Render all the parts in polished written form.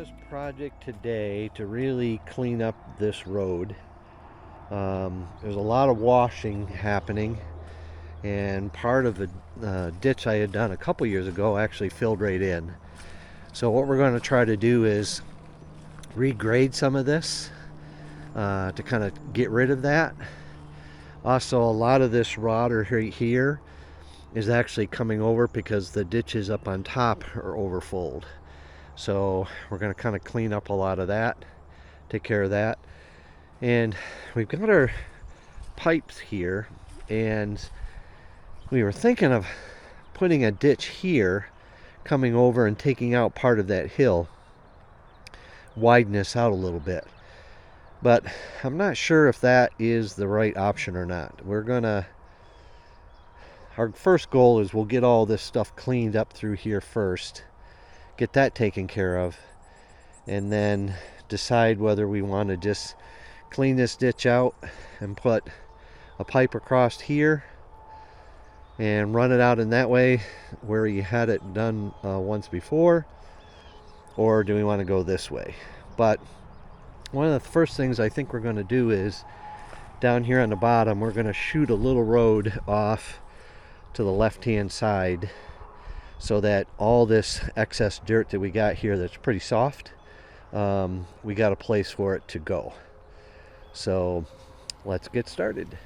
this project today to really clean up this road. There's a lot of washing happening, and part of the ditch I had done a couple years ago actually filled right in. So what we're going to try to do is regrade some of this to kind of get rid of that. Also, a lot of this rotter right here is actually coming over because the ditches up on top are overfilled. So we're going to kind of clean up a lot of that, take care of that. And we've got our pipes here, and we were thinking of putting a ditch here, coming over and taking out part of that hill, widen this out a little bit. But I'm not sure if that is the right option or not. Our first goal is we'll get all this stuff cleaned up through here first, get that taken care of, and then decide whether we want to just clean this ditch out and put a pipe across here and run it out in that way where you had it done once before, or do we want to go this way? But one of the first things I think we're going to do is down here on the bottom, we're going to shoot a little road off to the left hand side so that all this excess dirt that we got here that's pretty soft, we got a place for it to go. So let's get started.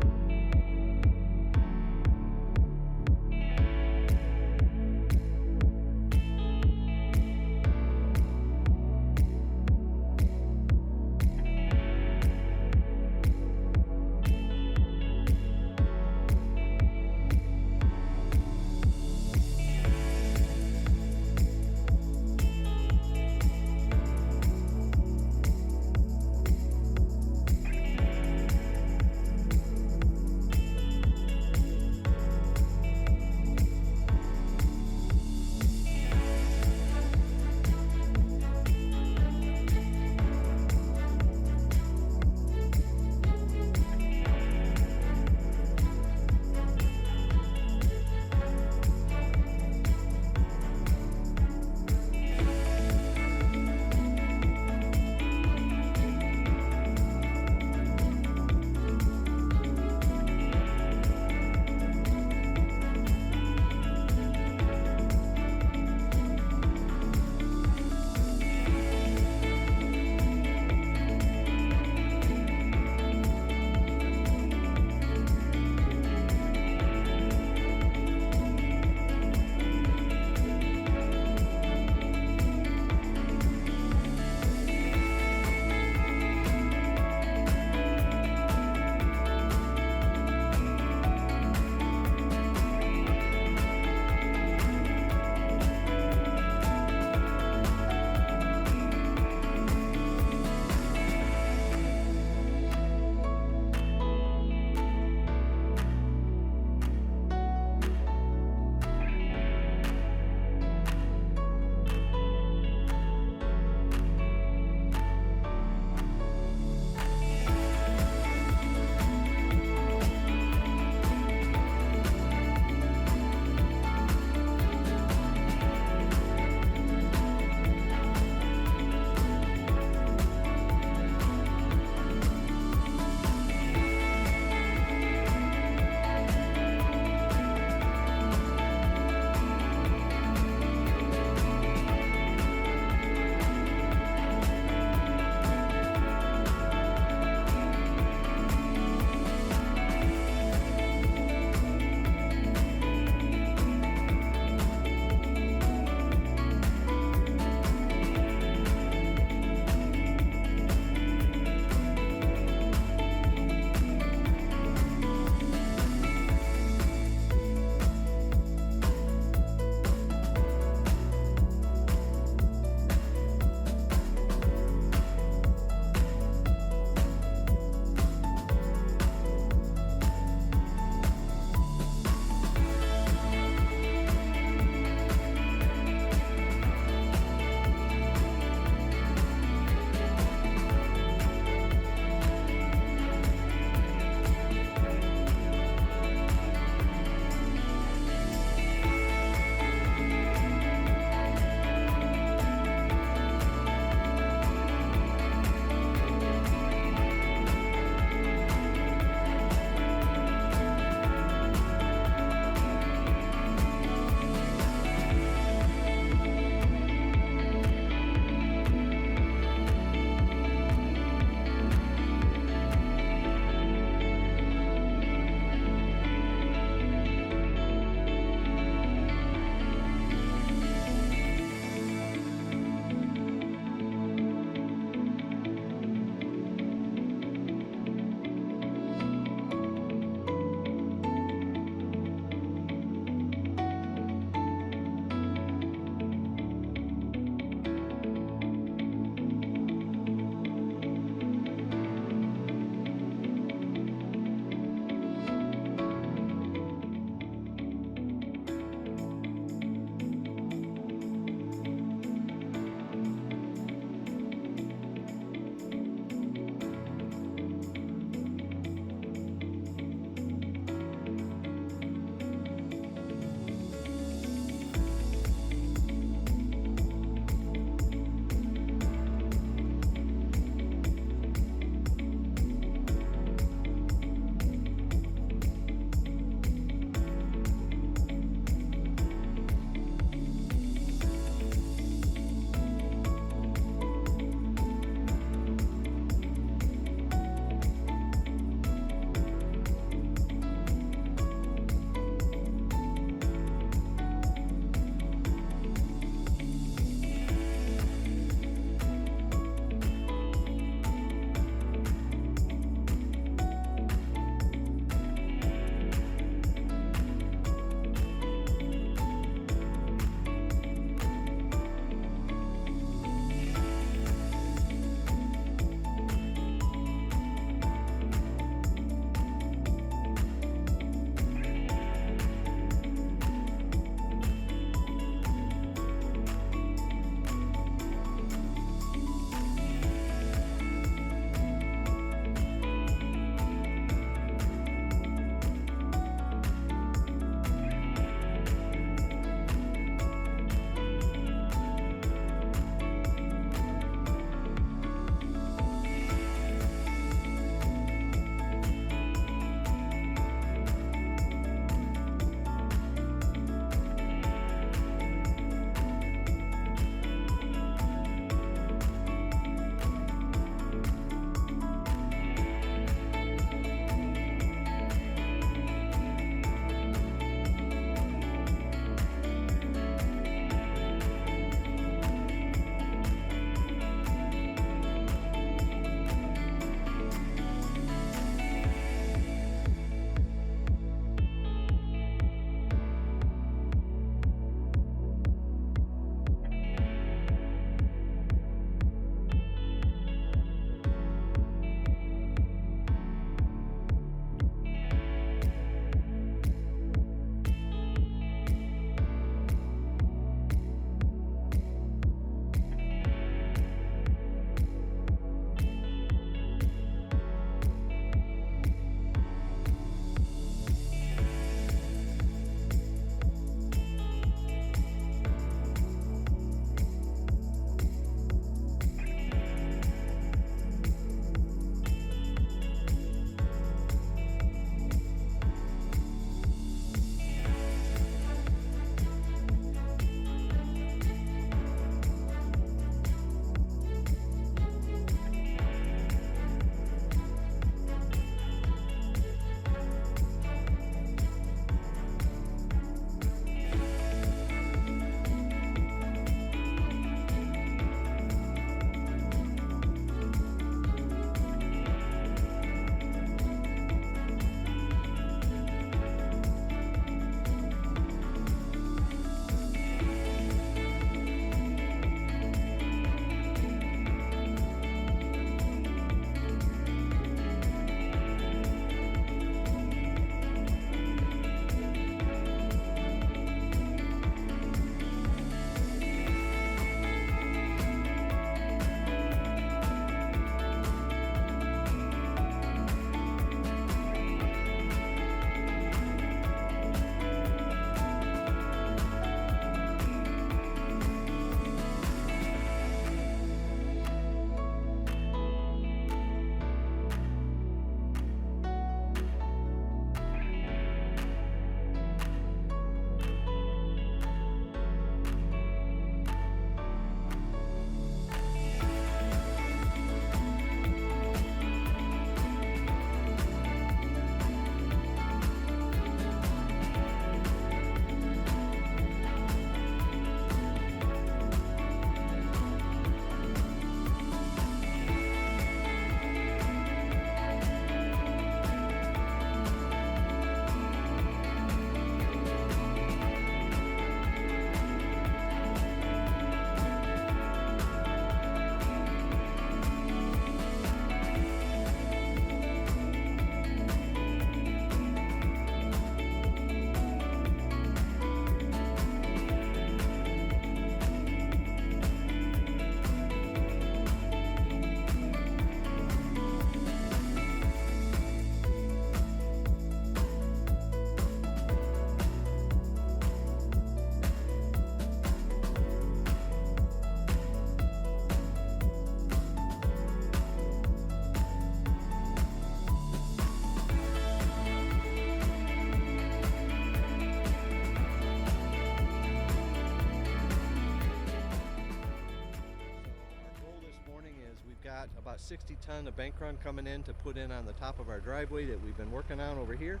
60-ton of Bankrun coming in to put in on the top of our driveway that we've been working on over here.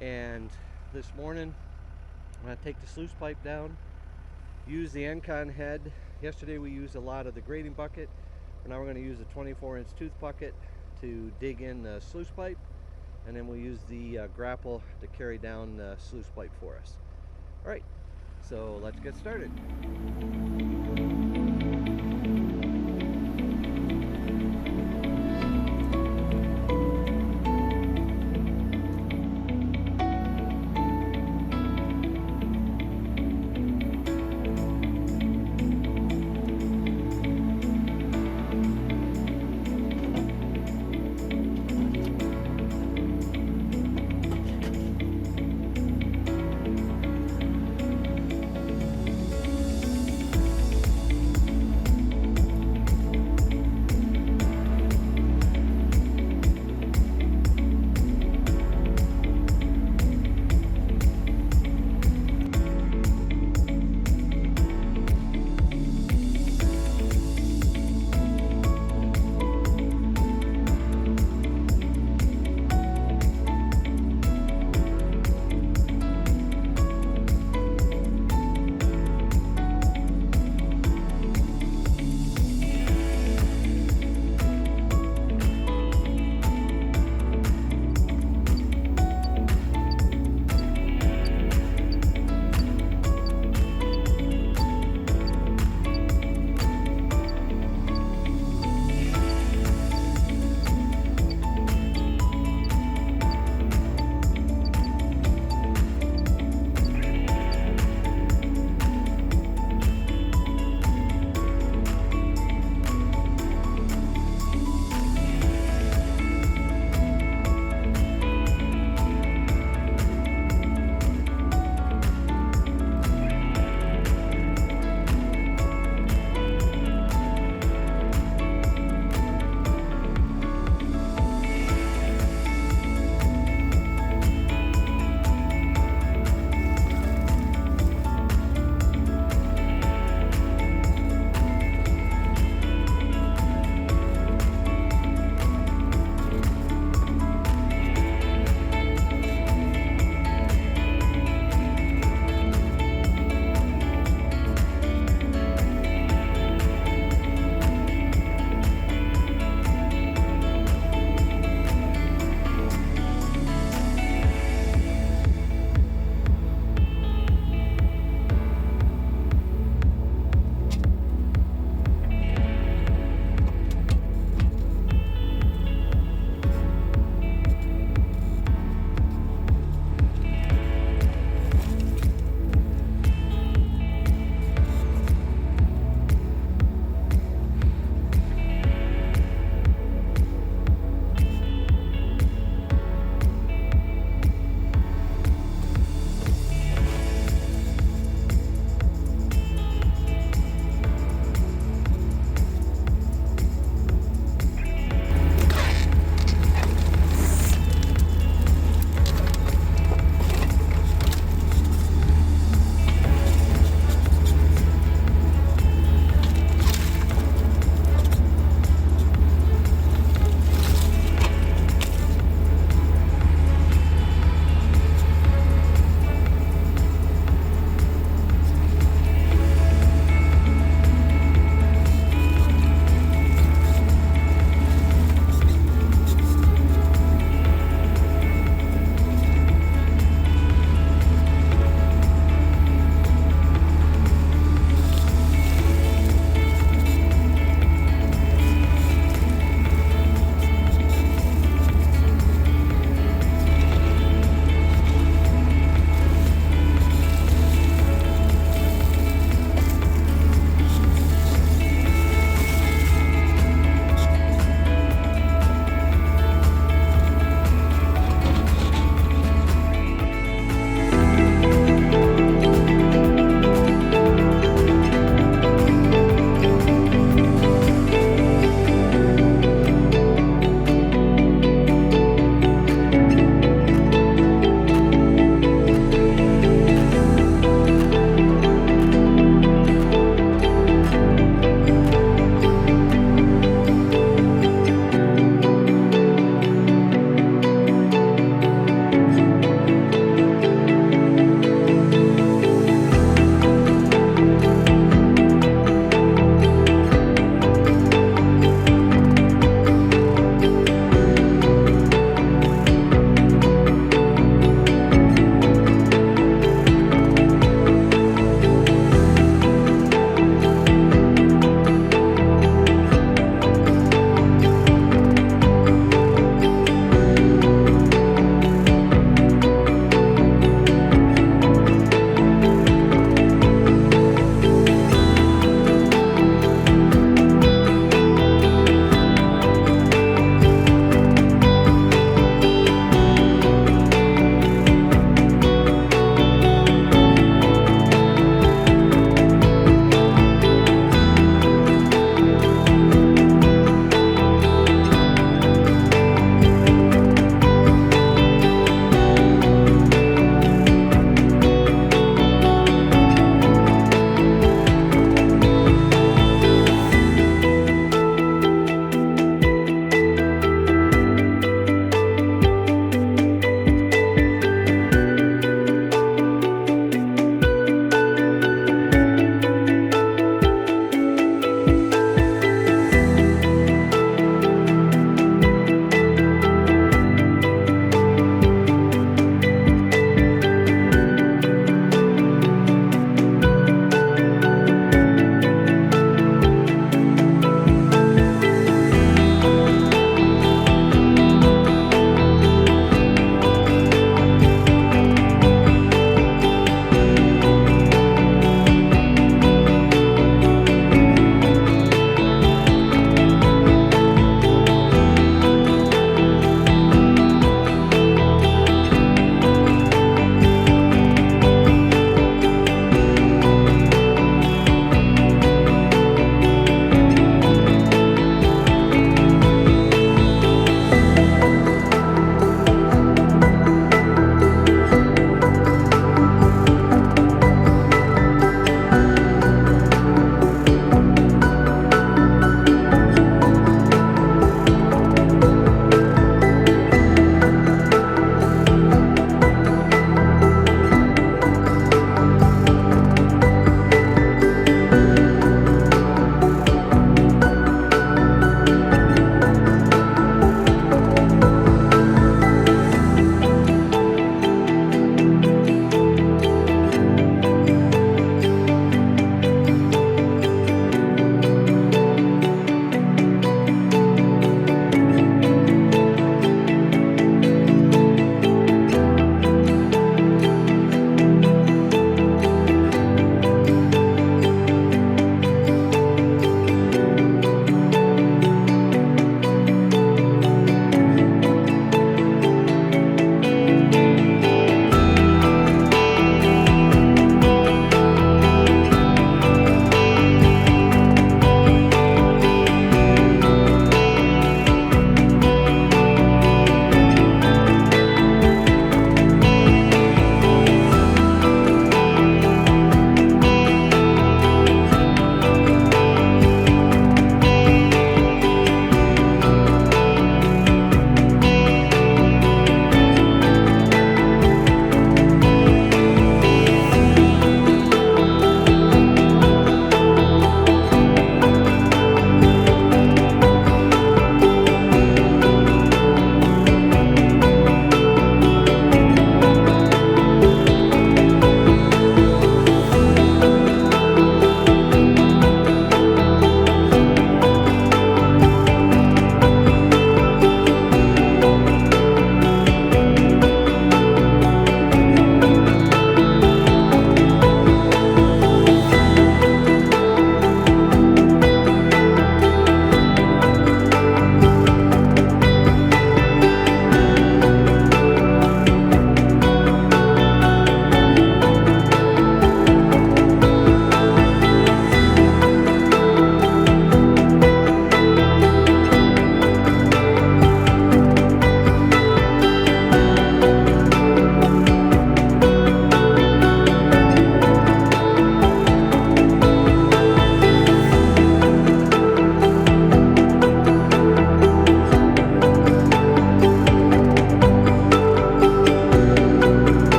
And this morning I'm going to take the sluice pipe down, use the Engcon head. Yesterday we used a lot of the grading bucket, but now we're going to use the 24-inch tooth bucket to dig in the sluice pipe, and then we'll use the Grapple to carry down the sluice pipe for us. Alright, so let's get started.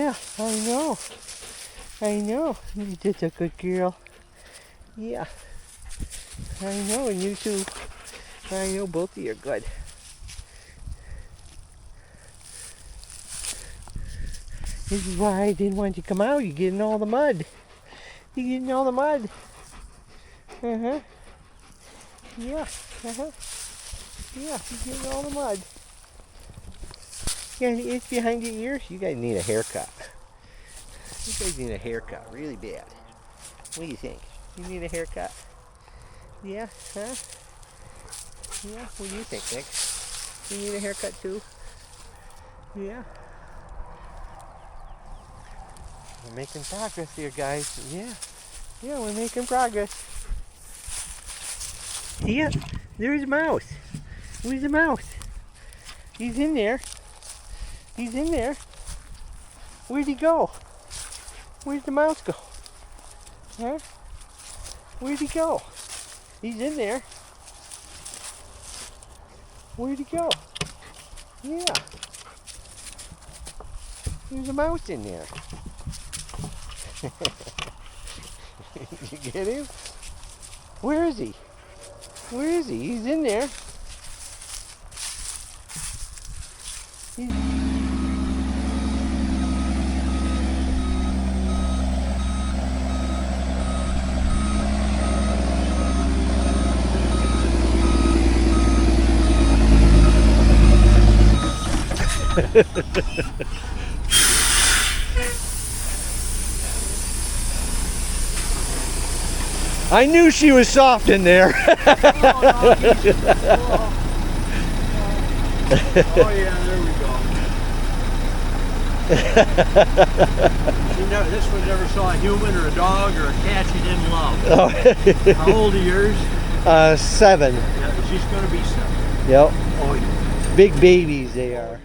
Yeah, I know. I know. You're just a good girl. Yeah. I know, and you too. I know both of you are good. This is why I didn't want you to come out. You're getting all the mud. You're getting all the mud. Uh-huh. Yeah. Uh-huh. Yeah, you're getting all the mud. Yeah, it's behind your ears. You guys need a haircut. You guys need a haircut really bad. What do you think? You need a haircut? Yeah? Huh? Yeah? What do you think, Nick? You need a haircut too? Yeah? We're making progress here, guys. Yeah. Yeah, we're making progress. See it? There's a mouse. Where's the mouse? He's in there. He's in there. Where'd he go? Where'd the mouse go? Huh? Where'd he go? He's in there. Where'd he go? Yeah. There's a mouse in there. Did you get him? Where is he? Where is he? He's in there. I knew she was soft in there. Oh yeah, there we go. This one never saw a human or a dog or a cat she didn't love. Oh. How old are yours? 7. Yeah, she's going to be 7. Yep. Oh yeah. Big babies they are.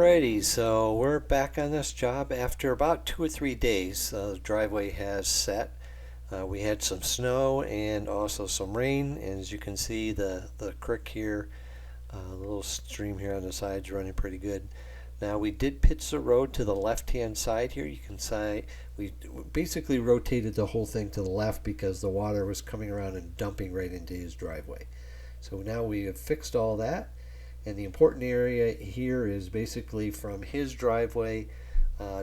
Alrighty, so we're back on this job after about 2 or 3 days. The driveway has set. We had some snow and also some rain, and as you can see, the creek here, the little stream here on the side's running pretty good. Now we did pitch the road to the left-hand side here. You can see we basically rotated the whole thing to the left because the water was coming around and dumping right into his driveway. So now we have fixed all that. And the important area here is basically from his driveway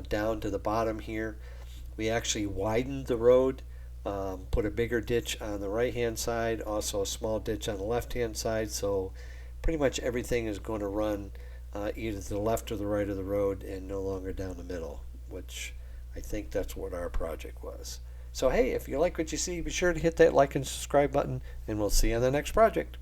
down to the bottom here. We actually widened the road, put a bigger ditch on the right hand side, also a small ditch on the left hand side, so pretty much everything is going to run either to the left or the right of the road and no longer down the middle, which I think that's what our project was. So hey, if you like what you see, be sure to hit that like and subscribe button, and we'll see you on the next project.